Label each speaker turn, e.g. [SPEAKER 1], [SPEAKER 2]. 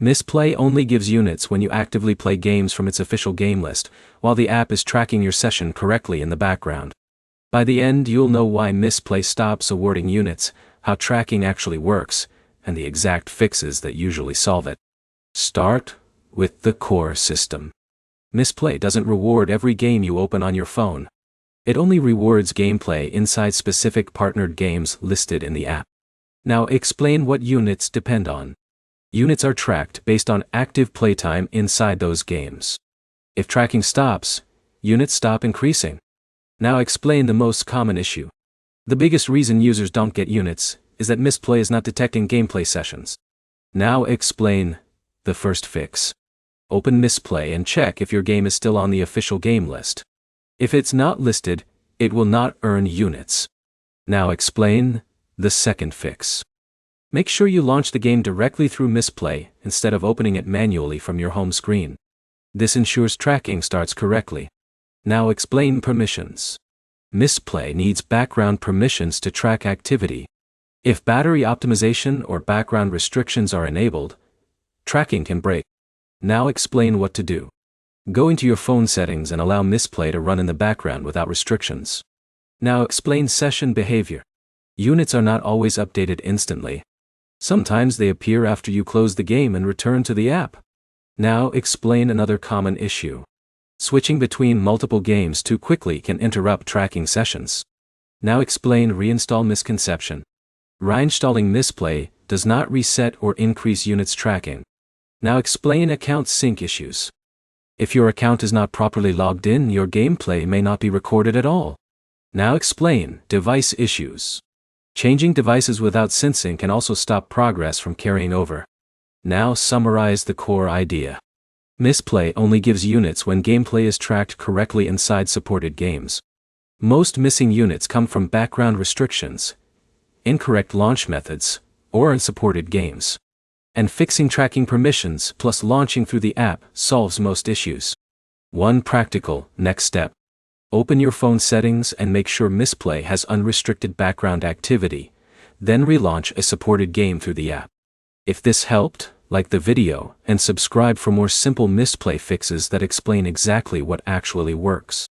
[SPEAKER 1] Mistplay only gives units when you actively play games from its official game list, while the app is tracking your session correctly in the background. By the end, you'll know why Mistplay stops awarding units, how tracking actually works, and the exact fixes that usually solve it. Start with the core system. Mistplay doesn't reward every game you open on your phone. It only rewards gameplay inside specific partnered games listed in the app. Now explain what units depend on. Units are tracked based on active playtime inside those games. If tracking stops, units stop increasing. Now explain the most common issue. The biggest reason users don't get units is that Mistplay is not detecting gameplay sessions. Now explain the first fix. Open Mistplay and check if your game is still on the official game list. If it's not listed, it will not earn units. Now explain the second fix. Make sure you launch the game directly through Mistplay instead of opening it manually from your home screen. This ensures tracking starts correctly. Now explain permissions. Mistplay needs background permissions to track activity. If battery optimization or background restrictions are enabled, tracking can break. Now explain what to do. Go into your phone settings and allow Mistplay to run in the background without restrictions. Now explain session behavior. Units are not always updated instantly. Sometimes they appear after you close the game and return to the app. Now explain another common issue. Switching between multiple games too quickly can interrupt tracking sessions. Now explain reinstall misconception. Reinstalling Mistplay does not reset or increase units tracking. Now explain account sync issues. If your account is not properly logged in, your gameplay may not be recorded at all. Now explain device issues. Changing devices without syncing can also stop progress from carrying over. Now summarize the core idea. Mistplay only gives units when gameplay is tracked correctly inside supported games. Most missing units come from background restrictions, incorrect launch methods, or unsupported games. And fixing tracking permissions plus launching through the app solves most issues. One practical next step. Open your phone settings and make sure Mistplay has unrestricted background activity, then relaunch a supported game through the app. If this helped, like the video and subscribe for more simple Mistplay fixes that explain exactly what actually works.